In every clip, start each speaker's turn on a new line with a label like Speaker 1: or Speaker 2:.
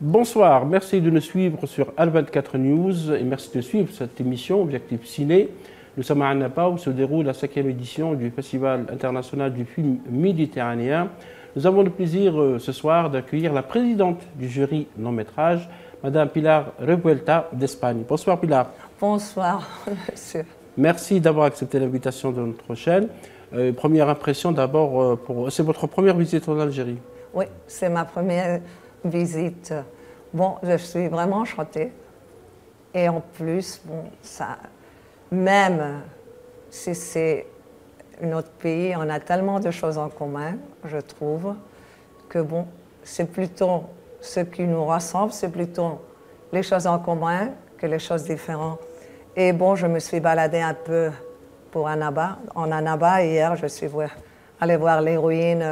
Speaker 1: Bonsoir, merci de nous suivre sur Al24 News et merci de suivre cette émission Objectif Ciné. Nous sommes à Annaba où se déroule la 5e édition du Festival international du film méditerranéen. Nous avons le plaisir ce soir d'accueillir la présidente du jury long-métrage, Madame Pilar Revuelta d'Espagne. Bonsoir Pilar.
Speaker 2: Bonsoir, monsieur.
Speaker 1: Merci d'avoir accepté l'invitation de notre chaîne. Première impression d'abord, c'est votre première visite en Algérie?
Speaker 2: Oui, c'est ma première visite. Bon, je suis vraiment enchantée. Et en plus, bon, ça, même si c'est notre pays, on a tellement de choses en commun, je trouve, que bon, c'est plutôt ce qui nous rassemble, c'est plutôt les choses en commun que les choses différentes. Et bon, je me suis baladée un peu pour Annaba. En Annaba, hier, je suis allée voir les ruines,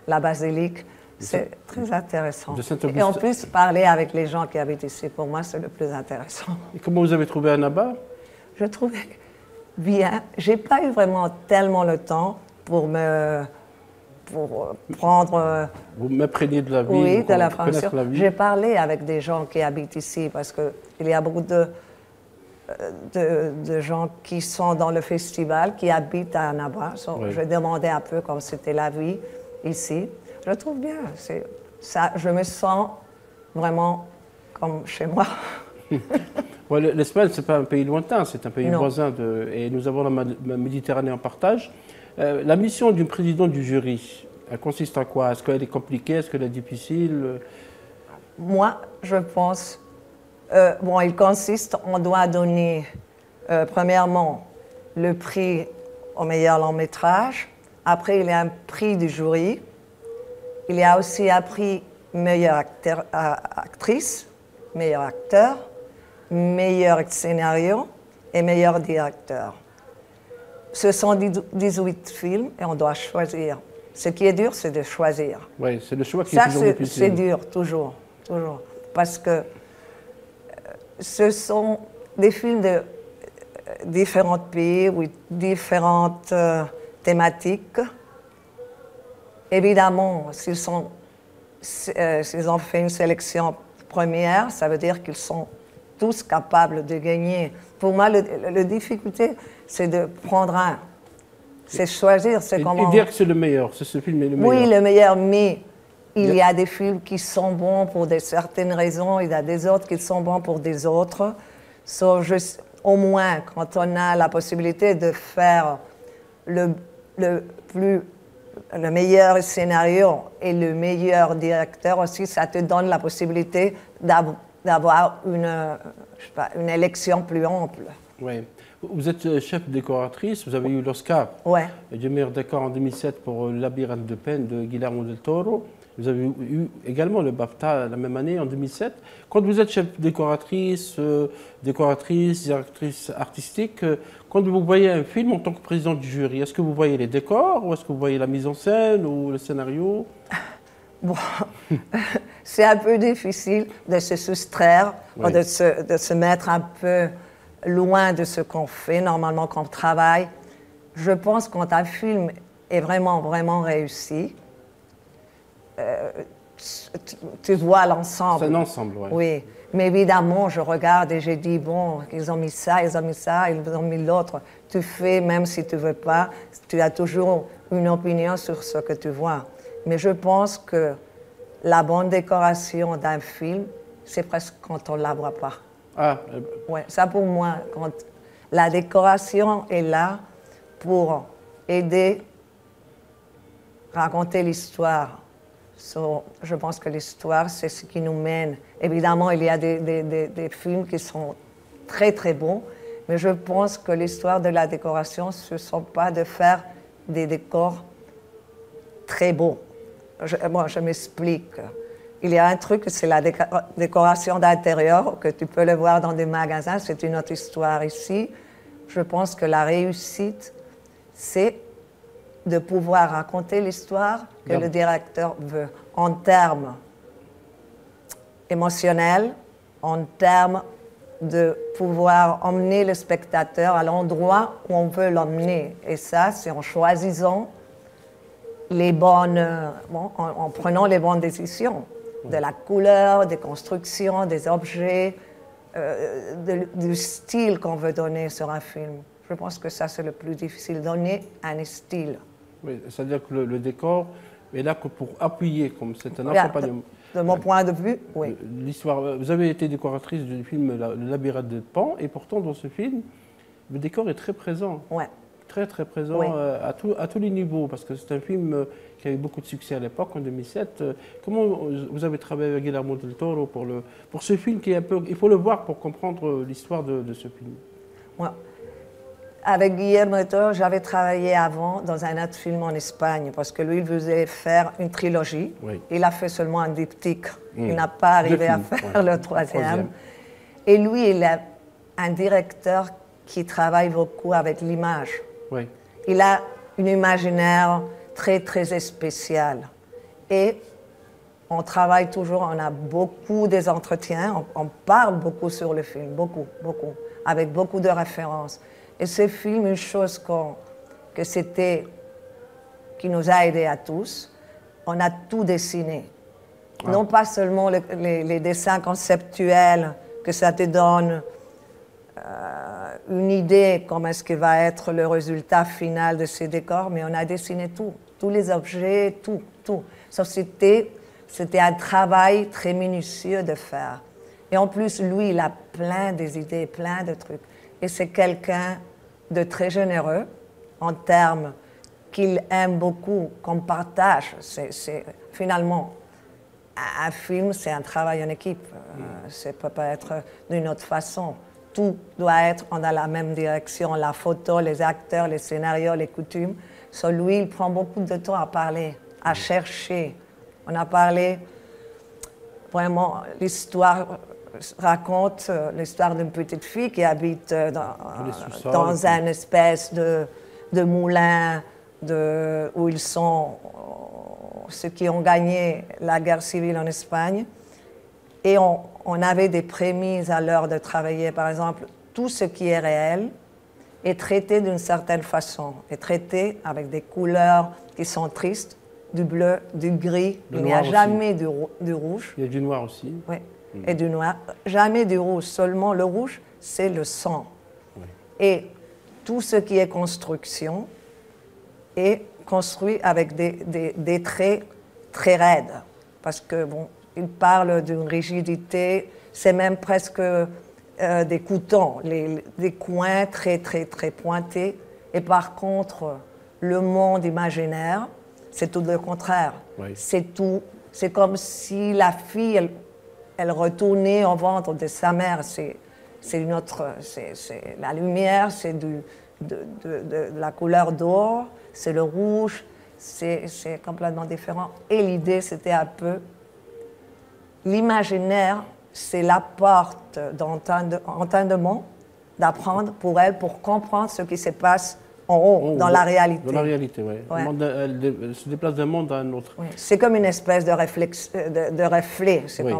Speaker 2: la basilique. C'est très intéressant. Et en plus, parler avec les gens qui habitent ici, pour moi, c'est le plus intéressant.
Speaker 1: Et comment vous avez trouvé Annaba?
Speaker 2: Je trouvais bien. Je n'ai pas eu vraiment tellement le temps pour prendre...
Speaker 1: Vous m'imprégner de la vie?
Speaker 2: Oui, de la France. J'ai parlé avec des gens qui habitent ici, parce qu'il y a beaucoup de gens qui sont dans le festival, qui habitent à Annaba. Oui. Je demandais un peu comment c'était la vie ici. Je le trouve bien. Ça, je me sens vraiment comme chez moi.
Speaker 1: L'Espagne, ce n'est pas un pays lointain, c'est un pays voisin. Et nous avons la Méditerranée en partage. La mission du président du jury, elle consiste en quoi? Est-ce qu'elle est compliquée? Est-ce qu'elle est difficile?
Speaker 2: Moi, je pense... bon, il consiste, on doit donner, premièrement, le prix au meilleur long-métrage. Après, il y a un prix du jury. Il y a aussi un prix meilleure actrice, meilleur acteur, meilleur scénario et meilleur directeur. Ce sont 18 films et on doit choisir. Ce qui est dur, c'est de choisir.
Speaker 1: Oui, c'est le choix qui est toujours difficile.
Speaker 2: C'est dur, toujours. Parce que ce sont des films de différents pays, oui, différentes thématiques. Évidemment, s'ils ont fait une sélection première, ça veut dire qu'ils sont tous capables de gagner. Pour moi, la difficulté, c'est de prendre un. C'est choisir. Et
Speaker 1: dire que c'est le meilleur, ce film est le meilleur.
Speaker 2: Oui, le meilleur, mais il y a des films qui sont bons pour certaines raisons, il y a des autres qui sont bons pour des autres. Au moins, quand on a la possibilité de faire le meilleur scénario et le meilleur directeur aussi, ça te donne la possibilité d'avoir une élection plus ample.
Speaker 1: Oui. Vous êtes chef décoratrice, vous avez eu l'Oscar du meilleur décor en 2007 pour Labyrinthe de peine de Guillermo del Toro. Vous avez eu également le BAFTA la même année, en 2007. Quand vous êtes chef décoratrice, directrice artistique, quand vous voyez un film en tant que président du jury, est-ce que vous voyez les décors ou est-ce que vous voyez la mise en scène ou le scénario?
Speaker 2: Bon, c'est un peu difficile de se soustraire, de se mettre un peu loin de ce qu'on fait, normalement qu'on travaille. Je pense que quand un film est vraiment, vraiment réussi, tu vois l'ensemble.
Speaker 1: C'est un ensemble, oui.
Speaker 2: Oui, mais évidemment, je regarde et je dis, bon, ils ont mis ça, ils ont mis l'autre. Tu fais, même si tu ne veux pas, tu as toujours une opinion sur ce que tu vois. Mais je pense que la bonne décoration d'un film, c'est presque quand on ne la voit pas. Ouais, ça pour moi, quand la décoration est là pour aider à raconter l'histoire. Je pense que l'histoire, c'est ce qui nous mène. Évidemment, il y a des films qui sont très, très bons, mais je pense que l'histoire de la décoration, ce ne sont pas de faire des décors très beaux. Je m'explique. Il y a un truc, c'est la décoration d'intérieur, que tu peux le voir dans des magasins, c'est une autre histoire ici. Je pense que la réussite, c'est de pouvoir raconter l'histoire que le directeur veut, en termes émotionnels, en termes de pouvoir emmener le spectateur à l'endroit où on veut l'emmener. Et ça, c'est en choisissant les bonnes, en prenant les bonnes décisions. de la couleur, des constructions, des objets, du style qu'on veut donner sur un film. Je pense que ça, c'est le plus difficile, donner un style.
Speaker 1: Oui, c'est-à-dire que le décor est là que pour appuyer, comme c'est un accompagnement.
Speaker 2: De mon point de vue, oui.
Speaker 1: L'histoire, vous avez été décoratrice du film Le Labyrinthe de Pan, et pourtant dans ce film, le décor est très présent.
Speaker 2: Ouais.
Speaker 1: Très très présent
Speaker 2: Oui.
Speaker 1: à tous les niveaux, parce que c'est un film qui a eu beaucoup de succès à l'époque, en 2007. Comment vous avez travaillé avec Guillermo del Toro pour ce film qui est un peu... Il faut le voir pour comprendre l'histoire de ce film.
Speaker 2: Ouais. Avec Guillermo del Toro, j'avais travaillé avant dans un autre film en Espagne, parce que lui, il voulait faire une trilogie.
Speaker 1: Oui.
Speaker 2: Il a fait seulement un diptyque. Il n'a pas arrivé à faire le troisième. Et lui, il est un directeur qui travaille beaucoup avec l'image.
Speaker 1: Oui.
Speaker 2: Il a une imaginaire très, très spéciale. Et on travaille toujours, on a beaucoup des entretiens, on parle beaucoup sur le film, beaucoup, avec beaucoup de références. Et ce film, une chose qui nous a aidés à tous, on a tout dessiné. Ah. Non pas seulement les dessins conceptuels, que ça te donne une idée comment est-ce que va être le résultat final de ces décors, mais on a dessiné tout, tous les objets, tout. Sauf que c'était un travail très minutieux de faire. Et en plus, lui, il a plein d'idées, plein de trucs. Et c'est quelqu'un de très généreux en termes qu'il aime beaucoup, qu'on partage. Finalement, un film, c'est un travail en équipe. Ça ne peut pas être d'une autre façon. Tout doit être dans la même direction, la photo, les acteurs, les scénarios, les coutumes. Lui, il prend beaucoup de temps à parler, à chercher. On a parlé, vraiment, l'histoire raconte l'histoire d'une petite fille qui habite dans une espèce de moulin où ils sont ceux qui ont gagné la guerre civile en Espagne. Et on avait des prémices à l'heure de travailler. Par exemple, tout ce qui est réel est traité d'une certaine façon, est traité avec des couleurs qui sont tristes, du bleu, du gris. Il n'y a jamais du rouge.
Speaker 1: Il y a du noir aussi.
Speaker 2: Oui, et du noir. Jamais du rouge, seulement le rouge, c'est le sang. Oui. Et tout ce qui est construction est construit avec des traits très raides. Parce que, bon, il parle d'une rigidité, c'est même presque des coutons, des coins très, très, très pointés. Et par contre, le monde imaginaire, c'est tout le contraire. Oui. C'est comme si la fille, elle retournait au ventre de sa mère. C'est la lumière, c'est de la couleur d'or, c'est le rouge, c'est complètement différent. Et l'idée, c'était un peu... L'imaginaire, c'est la porte d'entendement, d'apprendre pour elle, pour comprendre ce qui se passe en haut, dans la réalité.
Speaker 1: Dans la réalité, oui. Ouais. Elle se déplace d'un monde à un autre.
Speaker 2: Oui. C'est comme une espèce de reflet. C'est
Speaker 1: oui.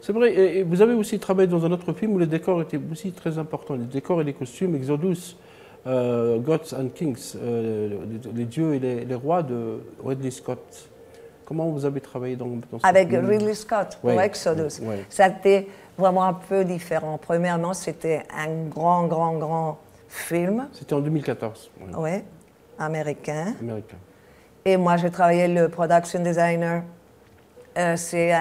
Speaker 1: C'est vrai, et vous avez aussi travaillé dans un autre film où les décors étaient aussi très importants. Les décors et les costumes, Exodus, Gods and Kings, les dieux et les rois de Ridley Scott. Comment vous avez travaillé dans ce
Speaker 2: Avec
Speaker 1: film?
Speaker 2: Ridley Scott, pour Exodus.
Speaker 1: Oui.
Speaker 2: C'était vraiment un peu différent. Premièrement, c'était un grand film.
Speaker 1: C'était en 2014.
Speaker 2: Oui, américain. Et moi, j'ai travaillé le production designer. C'est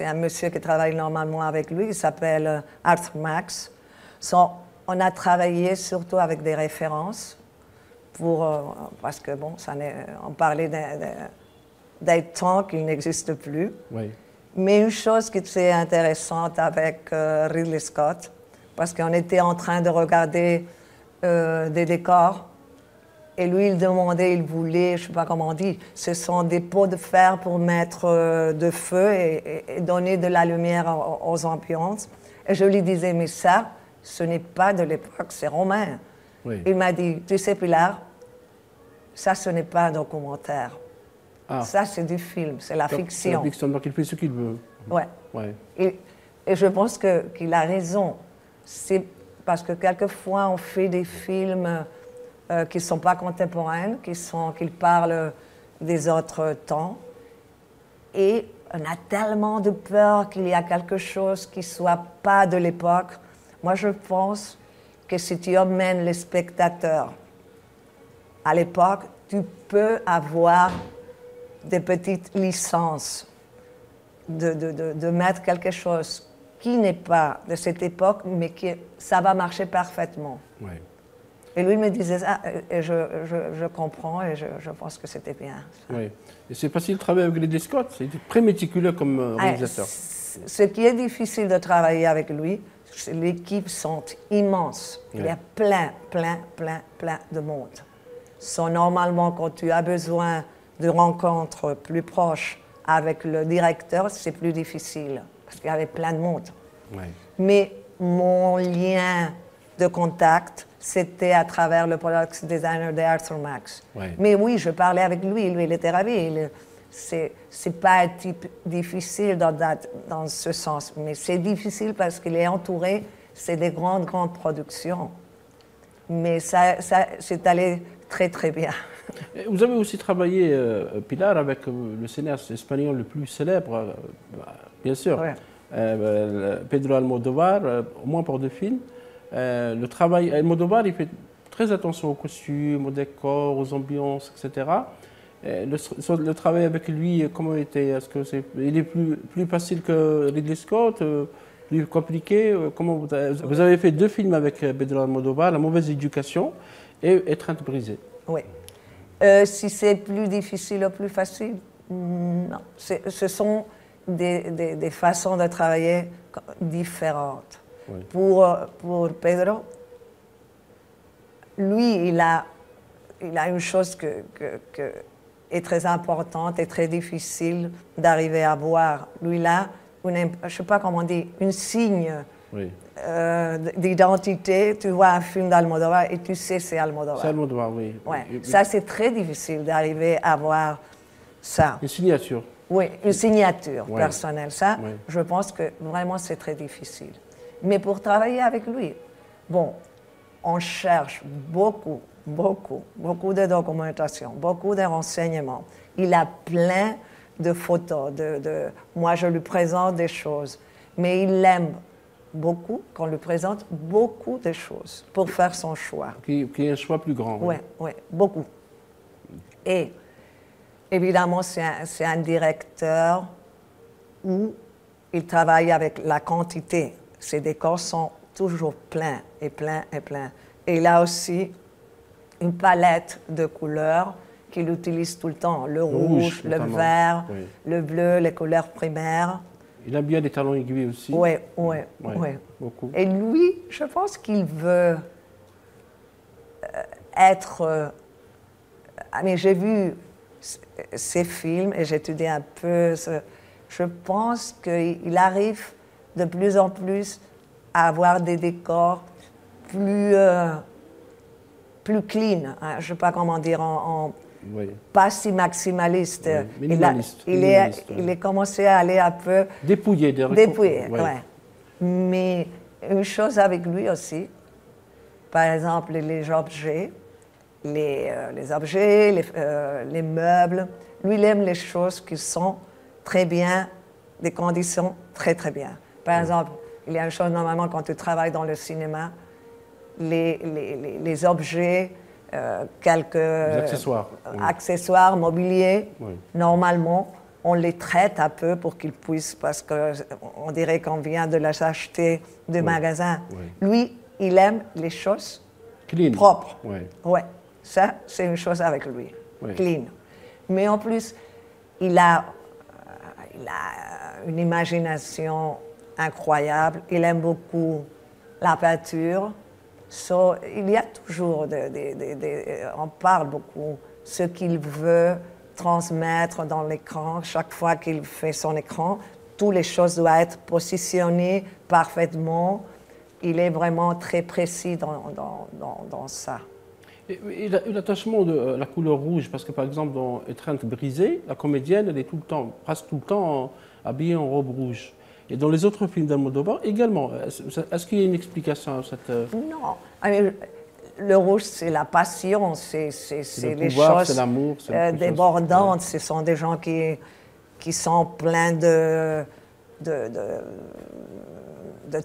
Speaker 2: un monsieur qui travaille normalement avec lui, il s'appelle Arthur Max. On a travaillé surtout avec des références, parce que, bon, on parlait des temps qui n'existent plus. Oui. Mais une chose qui était intéressante avec Ridley Scott, parce qu'on était en train de regarder des décors, et lui, il demandait, il voulait, je ne sais pas comment on dit, ce sont des pots de fer pour mettre de feu et donner de la lumière aux ambiances. Et je lui disais, mais ça, ce n'est pas de l'époque, c'est romain. Oui. Il m'a dit, tu sais, Pilar, ça, ce n'est pas un documentaire. Ah. Ça, c'est du film, c'est la fiction.
Speaker 1: C'est la fiction, donc il fait ce qu'il veut.
Speaker 2: Ouais. Et je pense qu'il a raison. C'est parce que quelquefois, on fait des films qui ne sont pas contemporains, qui parlent des autres temps. Et on a tellement de peur qu'il y a quelque chose qui ne soit pas de l'époque. Moi, je pense que si tu emmènes les spectateurs à l'époque, tu peux avoir des petites licences de mettre quelque chose qui n'est pas de cette époque, mais que ça va marcher parfaitement.
Speaker 1: Ouais.
Speaker 2: Et lui me disait ça, et je comprends, et je pense que c'était bien.
Speaker 1: Oui. Et c'est facile de travailler avec Ridley Scott, c'est très méticuleux comme réalisateur.
Speaker 2: Ce qui est difficile de travailler avec lui, c'est l'équipe sont immenses. Il y a plein de monde. Normalement, quand tu as besoin de rencontres plus proches avec le directeur, c'est plus difficile, parce qu'il y avait plein de monde.
Speaker 1: Ouais.
Speaker 2: Mais mon lien de contact, c'était à travers le product designer d'Arthur Max.
Speaker 1: Ouais.
Speaker 2: Mais oui, je parlais avec lui, il était ravi. C'est pas un type difficile dans ce sens, mais c'est difficile parce qu'il est entouré, c'est des grandes productions. Mais ça c'est allé très bien.
Speaker 1: Et vous avez aussi travaillé, Pilar, avec le cinéaste espagnol le plus célèbre, bien sûr,
Speaker 2: Ouais.
Speaker 1: Pedro Almodóvar, au moins pour 2 films. Le travail, Almodóvar, il fait très attention aux costumes, aux décors, aux ambiances, etc. Le travail avec lui, comment était? Est-ce que il est plus facile que Ridley Scott, plus compliqué? Comment vous avez fait 2 films avec Pedro Almodóvar, La mauvaise éducation et Étreinte brisée.
Speaker 2: Oui. Si c'est plus difficile ou plus facile, non. Ce sont des façons de travailler différentes.
Speaker 1: Oui.
Speaker 2: Pour Pedro, lui, il a une chose que est très importante et très difficile d'arriver à voir. Lui, il a, je ne sais pas comment on dit, un signe
Speaker 1: Oui.
Speaker 2: d'identité. Tu vois un film d'Almodóvar et tu sais c'est Almodóvar.
Speaker 1: C'est Almodóvar, oui.
Speaker 2: Ouais. Ça, c'est très difficile d'arriver à voir ça.
Speaker 1: Une signature.
Speaker 2: Oui, une signature
Speaker 1: Ouais.
Speaker 2: personnelle. Ça,
Speaker 1: Ouais.
Speaker 2: je pense que vraiment, c'est très difficile. Mais pour travailler avec lui, bon, on cherche beaucoup de documentation, beaucoup de renseignements. Il a plein de photos. Moi, je lui présente des choses. Mais il aime beaucoup qu'on lui présente beaucoup de choses pour faire son choix.
Speaker 1: Qui est un choix plus grand.
Speaker 2: Oui, beaucoup. Et évidemment, c'est un directeur où il travaille avec la quantité. Ses décors sont toujours pleins. Et il a aussi une palette de couleurs qu'il utilise tout le temps. Le rouge, le vert,
Speaker 1: oui.
Speaker 2: Le bleu, les couleurs primaires.
Speaker 1: Il a bien des talons aiguilles aussi.
Speaker 2: Oui.
Speaker 1: Beaucoup.
Speaker 2: Et lui, je pense qu'il veut être... mais j'ai vu ces films et j'ai étudié un peu. Je pense qu'il arrive de plus en plus à avoir des décors plus clean. Hein, je ne sais pas comment dire,
Speaker 1: Oui.
Speaker 2: pas si maximaliste.
Speaker 1: Oui, minimaliste.
Speaker 2: Il est commencé à aller un peu...
Speaker 1: Dépouillé.
Speaker 2: Ouais. Mais une chose avec lui aussi, par exemple, les objets, les meubles, lui, il aime les choses qui sont très bien, des conditions très bien. Par exemple, il y a une chose normalement quand tu travailles dans le cinéma, les objets, quelques accessoires mobiliers, normalement, on les traite un peu pour qu'ils puissent, parce qu'on dirait qu'on vient de les acheter de magasin. Lui, il aime les choses
Speaker 1: clean.
Speaker 2: Propres.
Speaker 1: Ouais.
Speaker 2: Ça, c'est une chose avec lui. Clean. Mais en plus, il a une imagination incroyable. Il aime beaucoup la peinture. Il y a toujours on parle beaucoup ce qu'il veut transmettre dans l'écran. Chaque fois qu'il fait son écran, toutes les choses doivent être positionnées parfaitement. Il est vraiment très précis dans ça.
Speaker 1: Et l'attachement de la couleur rouge, parce que par exemple dans Étreinte brisée, la comédienne, elle est presque tout le temps habillée en robe rouge. Et dans les autres films d'Almodóvar également. Est-ce qu'il y a une explication à cette...
Speaker 2: Non. Le rouge, c'est la passion, c'est les
Speaker 1: pouvoir,
Speaker 2: choses
Speaker 1: c'est l'amour,
Speaker 2: débordantes. Ce sont des gens qui qui sont pleins de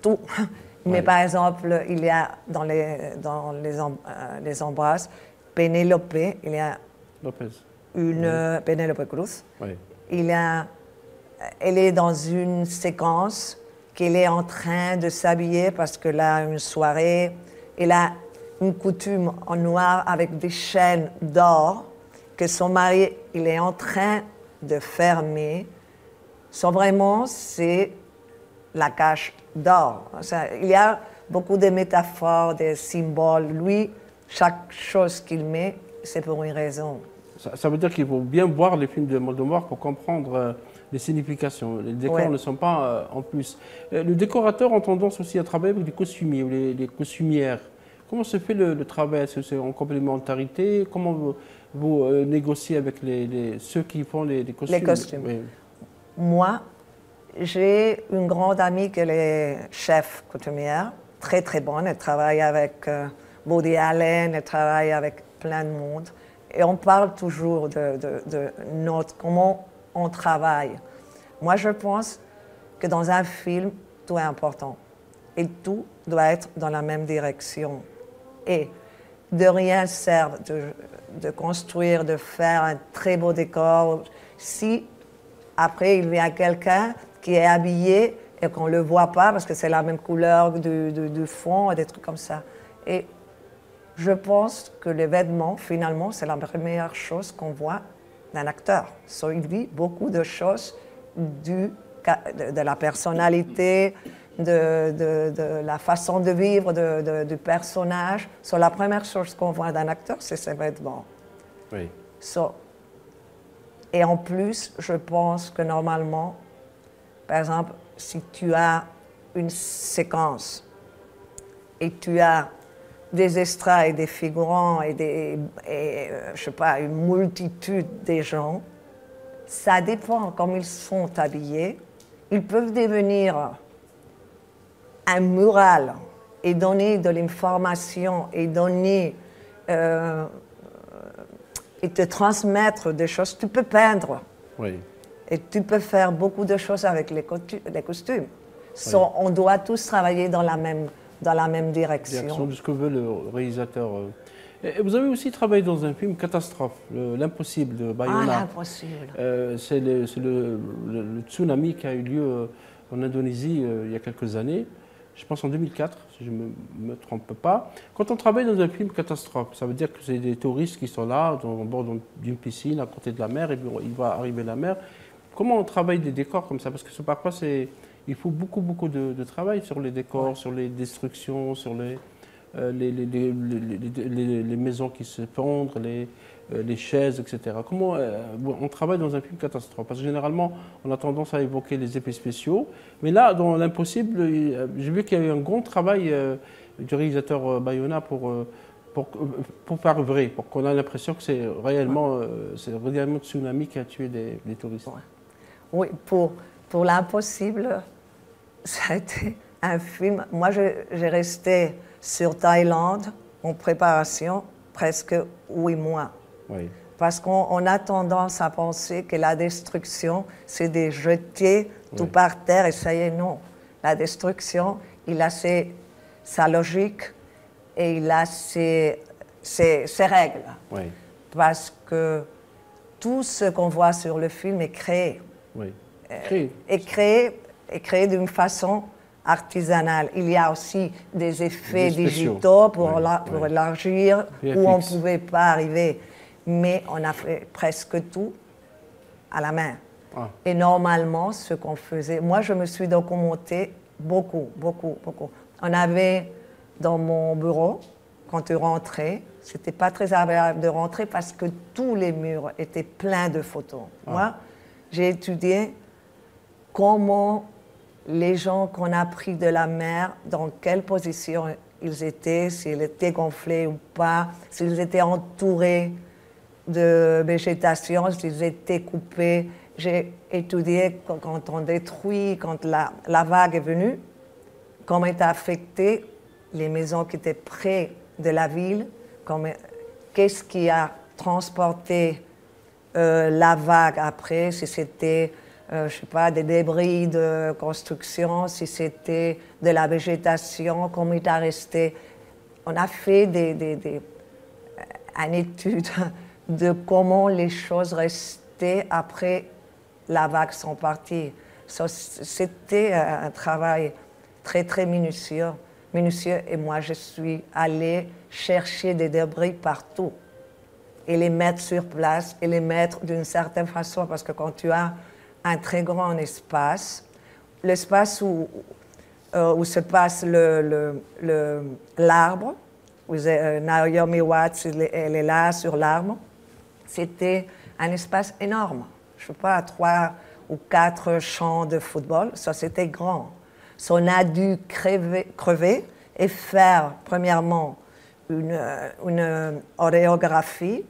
Speaker 2: tout. Mais par exemple, il y a dans les embrasses, Pénélope, il y a une Pénélope Cruz. Elle est dans une séquence qu'elle est en train de s'habiller parce qu'elle a une soirée. Elle a une coutume en noir avec des chaînes d'or que son mari il est en train de fermer. Vraiment, c'est la cache d'or. Il y a beaucoup de métaphores, des symboles. Lui, chaque chose qu'il met, c'est pour une raison.
Speaker 1: Ça veut dire qu'il faut bien voir les films de Moldemort pour comprendre les significations. Les décors ne sont pas en plus. Le décorateur a tendance aussi à travailler avec des costumiers ou les costumières. Comment se fait le travail? Est-ce que c'est en complémentarité? Comment vous négociez avec ceux qui font les costumes?
Speaker 2: Les costumes. Oui. Moi, j'ai une grande amie qui est chef coutumière, très très bonne. Elle travaille avec Woody Allen, elle travaille avec plein de monde. Et on parle toujours de comment on travaille. Moi, je pense que dans un film, tout est important. Et tout doit être dans la même direction. Et de rien sert de construire, de faire un très beau décor si après il y a quelqu'un qui est habillé et qu'on ne le voit pas parce que c'est la même couleur du fond et des trucs comme ça. Et je pense que les vêtements, finalement, c'est la première chose qu'on voit d'un acteur. Il dit beaucoup de choses de la personnalité, de la façon de vivre du personnage. La première chose qu'on voit d'un acteur, c'est ses vêtements.
Speaker 1: Oui.
Speaker 2: Et en plus, je pense que normalement, par exemple, si tu as une séquence et tu as des extras et des figurants et je sais pas, une multitude de gens, ça dépend comment ils sont habillés. Ils peuvent devenir un mural et donner de l'information et donner et te transmettre des choses. Tu peux peindre.
Speaker 1: Oui.
Speaker 2: Et tu peux faire beaucoup de choses avec les costumes.
Speaker 1: Oui.
Speaker 2: On doit tous travailler dans la même direction.
Speaker 1: Direction de ce que veut le réalisateur. Et vous avez aussi travaillé dans un film catastrophe, L'Impossible de Bayona.
Speaker 2: Ah, L'Impossible.
Speaker 1: C'est le tsunami qui a eu lieu en Indonésie il y a quelques années. Je pense en 2004, si je ne me trompe pas. Quand on travaille dans un film catastrophe, ça veut dire que c'est des touristes qui sont là, au bord d'une piscine, à côté de la mer, et puis il va arriver la mer. Comment on travaille des décors comme ça? Parce que parfois, il faut beaucoup de travail sur les décors, sur les destructions, sur les maisons qui se fondent, les chaises, etc. Comment on travaille dans un film catastrophe? Parce que généralement, on a tendance à évoquer les effets spéciaux. Mais là, dans L'Impossible, j'ai vu qu'il y a eu un grand travail du réalisateur Bayona pour faire vrai, pour qu'on ait l'impression que c'est réellement le tsunami qui a tué des touristes.
Speaker 2: Oui, pour L'Impossible, ça a été un film. Moi, j'ai resté sur Thaïlande en préparation presque 8 mois.
Speaker 1: Oui.
Speaker 2: Parce qu'on a tendance à penser que la destruction, c'est de jeter tout par terre et ça y est, non. La destruction, il a sa logique et il a ses règles.
Speaker 1: Oui.
Speaker 2: Parce que tout ce qu'on voit sur le film est créé.
Speaker 1: Oui.
Speaker 2: Créé d'une façon artisanale. Il y a aussi des effets digitaux pour élargir où on ne pouvait pas arriver. Mais on a fait presque tout à la main. Ah. Et normalement, ce qu'on faisait... Moi, je me suis documentée beaucoup. On avait dans mon bureau, quand tu rentrais, c'était pas très agréable de rentrer parce que tous les murs étaient pleins de photos. Ah. Moi, j'ai étudié comment les gens qu'on a pris de la mer, dans quelle position ils étaient, s'ils étaient gonflés ou pas, s'ils étaient entourés de végétation, s'ils étaient coupés. J'ai étudié quand on détruit, quand la vague est venue, comment étaient affectées les maisons qui étaient près de la ville, qu'est-ce qui a transporté la vague après, si c'était je ne sais pas, des débris de construction, si c'était de la végétation, comment il a resté. On a fait une étude de comment les choses restaient après la vague sont parties. C'était un travail très, très minutieux, et moi, je suis allée chercher des débris partout et les mettre sur place et les mettre d'une certaine façon, parce que quand tu as un très grand espace, l'espace où se passe l'arbre, Naomi Watts, elle est là sur l'arbre, c'était un espace énorme. Je ne sais pas, 3 ou 4 champs de football, ça c'était grand. So, on a dû crever et faire, premièrement, une chorégraphie,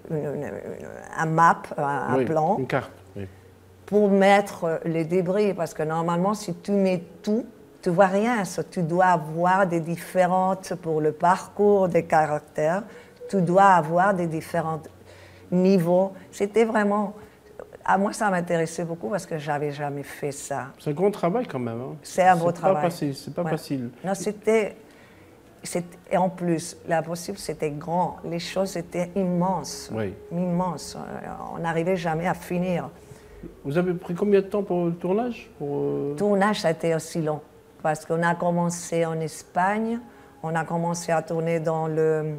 Speaker 2: un map, un plan,
Speaker 1: une carte, oui.
Speaker 2: Pour mettre les débris, parce que normalement, si tu mets tout, tu ne vois rien. So, tu dois avoir des différentes, pour le parcours des caractères, tu dois avoir des différents niveaux. C'était vraiment... À moi, ça m'intéressait beaucoup parce que je n'avais jamais fait ça.
Speaker 1: C'est un grand travail quand même. Hein.
Speaker 2: C'est un beau travail.
Speaker 1: C'est pas facile.
Speaker 2: Non, et en plus, la possible, c'était grand. Les choses étaient immenses.
Speaker 1: Oui.
Speaker 2: Immenses. On n'arrivait jamais à finir.
Speaker 1: Vous avez pris combien de temps pour le tournage?
Speaker 2: Le tournage, ça a été aussi long. Parce qu'on a commencé en Espagne, on a commencé à tourner dans le...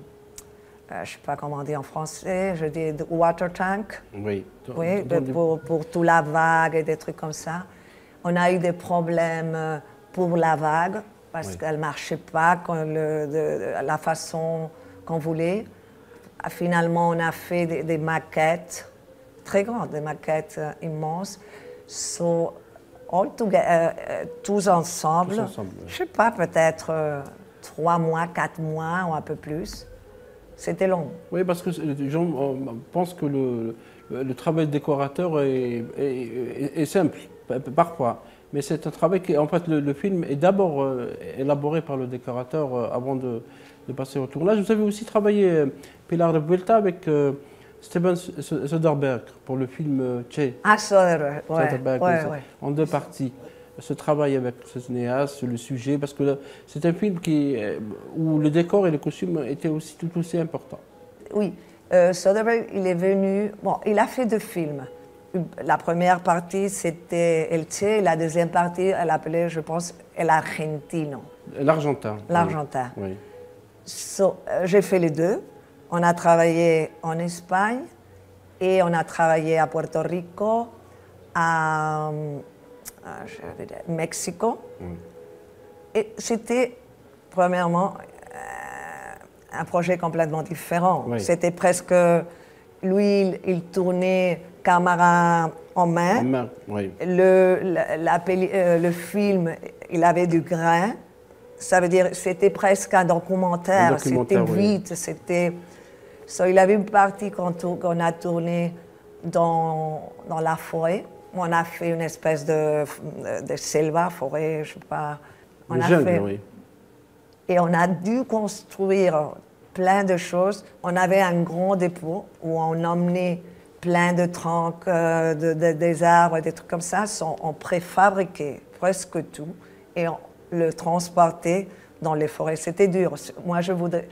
Speaker 2: je ne sais pas comment on dit en français, je dis the water tank.
Speaker 1: Oui.
Speaker 2: Oui, pour toute la vague et des trucs comme ça. On a eu des problèmes pour la vague parce qu'elle ne marchait pas de la façon qu'on voulait. Finalement, on a fait des maquettes très grandes, des maquettes immenses. So, tous ensemble,
Speaker 1: oui.
Speaker 2: Je ne sais pas, peut-être 3 mois, 4 mois ou un peu plus. C'était long.
Speaker 1: Oui, parce que les gens pensent que le travail de décorateur est simple, parfois. Mais c'est un travail qui, en fait, le film est d'abord élaboré par le décorateur avant de passer au tournage. Vous avez aussi travaillé, Pilar Revuelta, avec Steven Soderbergh pour le film Che.
Speaker 2: Ah, Soderbergh, ouais.
Speaker 1: En 2 parties. Ce travail avec ce cinéaste sur le sujet, parce que c'est un film où le décor et les costumes étaient aussi tout aussi importants. Oui,
Speaker 2: Soderbergh, il est venu... Bon, il a fait 2 films. La première partie, c'était El Che, et la deuxième partie, elle appelait, je pense, El Argentino.
Speaker 1: L'Argentin.
Speaker 2: L'Argentin.
Speaker 1: Oui.
Speaker 2: So, j'ai fait les 2. On a travaillé en Espagne et on a travaillé à Puerto Rico, à Mexico. Et c'était, premièrement, un projet complètement différent.
Speaker 1: Oui.
Speaker 2: C'était presque... Lui, il tournait caméra en main.
Speaker 1: En main, oui.
Speaker 2: Le film, il avait du grain. Ça veut dire c'était presque un documentaire. C'était vite, c'était... So, il avait une partie qu'on a tourné dans la forêt. On a fait une espèce de selva, forêt, je ne sais pas.
Speaker 1: Le jungle, oui.
Speaker 2: Et on a dû construire plein de choses. On avait un grand dépôt où on emmenait plein de troncs, des arbres, des trucs comme ça. On préfabriquait presque tout et on le transportait dans les forêts. C'était dur. Moi, je voudrais...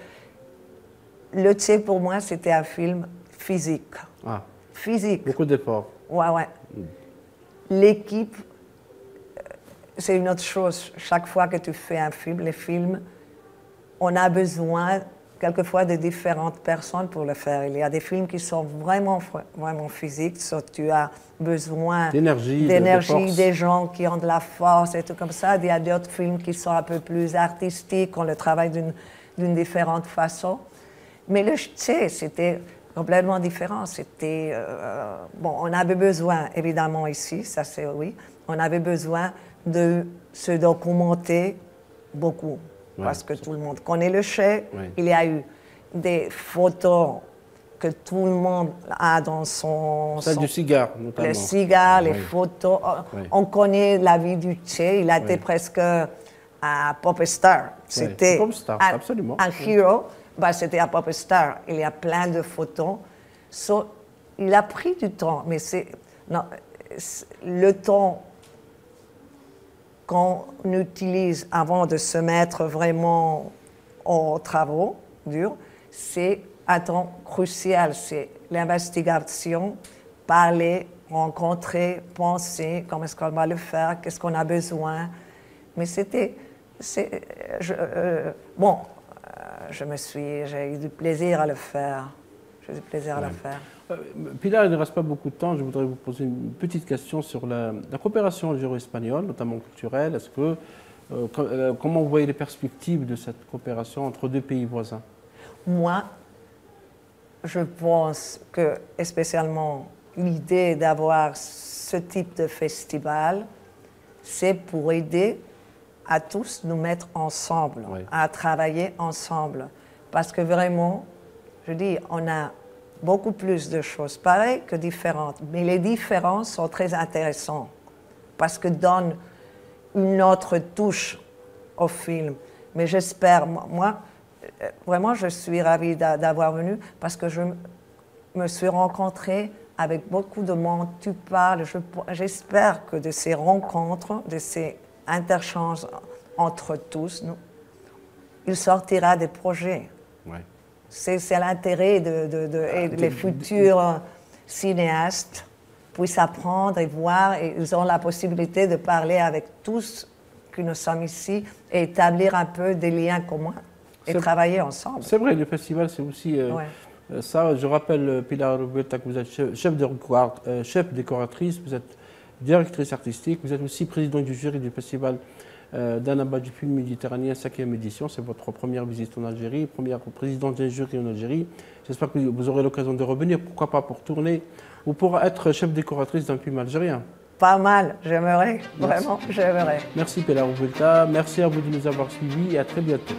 Speaker 2: Le Che, pour moi, c'était un film physique.
Speaker 1: Ah.
Speaker 2: Physique.
Speaker 1: Beaucoup d'efforts.
Speaker 2: Ouais. L'équipe, c'est une autre chose. Chaque fois que tu fais un film, les films, on a besoin quelquefois de différentes personnes pour le faire. Il y a des films qui sont vraiment physiques. So, tu as besoin d'énergie, des gens qui ont de la force et tout comme ça. Il y a d'autres films qui sont un peu plus artistiques, on le travaille d'une différente façon. Mais le Che, c'était complètement différent. C'était... bon, on avait besoin, évidemment ici, ça c'est oui, on avait besoin de se documenter beaucoup. Parce que tout le monde connaît le Che. Il y a eu des photos que tout le monde a dans son...
Speaker 1: Celle du cigare, notamment.
Speaker 2: Le cigare, les photos. On connaît la vie du Che. Il a été presque un pop star. C'était
Speaker 1: absolument.
Speaker 2: Un héros. Ben, c'était un pop star. Il y a plein de photos. So, il a pris du temps, mais le temps qu'on utilise avant de se mettre vraiment aux travaux durs, c'est un temps crucial. C'est l'investigation, parler, rencontrer, penser, comment est-ce qu'on va le faire, qu'est-ce qu'on a besoin. Mais j'ai eu du plaisir à le faire. J'ai eu du plaisir à le faire.
Speaker 1: Pilar, il ne reste pas beaucoup de temps. Je voudrais vous poser une petite question sur la coopération algéro-espagnole, notamment culturelle. Comment vous voyez les perspectives de cette coopération entre deux pays voisins?
Speaker 2: Moi, je pense que, spécialement, l'idée d'avoir ce type de festival, c'est pour aider à tous nous mettre ensemble, oui, à travailler ensemble. Parce que vraiment, je dis, on a beaucoup plus de choses pareilles que différentes. Mais les différences sont très intéressantes parce que donnent une autre touche au film. Mais j'espère, moi, vraiment, je suis ravie d'avoir venu parce que je me suis rencontrée avec beaucoup de monde. Tu parles, j'espère que de ces rencontres, de ces interchanges entre tous, il sortira des projets. Ouais. C'est l'intérêt de les futurs cinéastes puissent apprendre et voir, et ils ont la possibilité de parler avec tous que nous sommes ici et établir un peu des liens communs et travailler ensemble.
Speaker 1: C'est vrai, le festival, c'est aussi ça. Je rappelle, Pilar Revuelta, que vous êtes chef décoratrice, vous êtes directrice artistique, vous êtes aussi présidente du jury du festival d'Annaba du film méditerranéen, 5e édition. C'est votre première visite en Algérie, première présidente d'un jury en Algérie. J'espère que vous aurez l'occasion de revenir, pourquoi pas pour tourner ou pour être chef décoratrice d'un film algérien.
Speaker 2: Pas mal, j'aimerais, vraiment, j'aimerais.
Speaker 1: Merci Pilar Revuelta, merci à vous de nous avoir suivis et à très bientôt.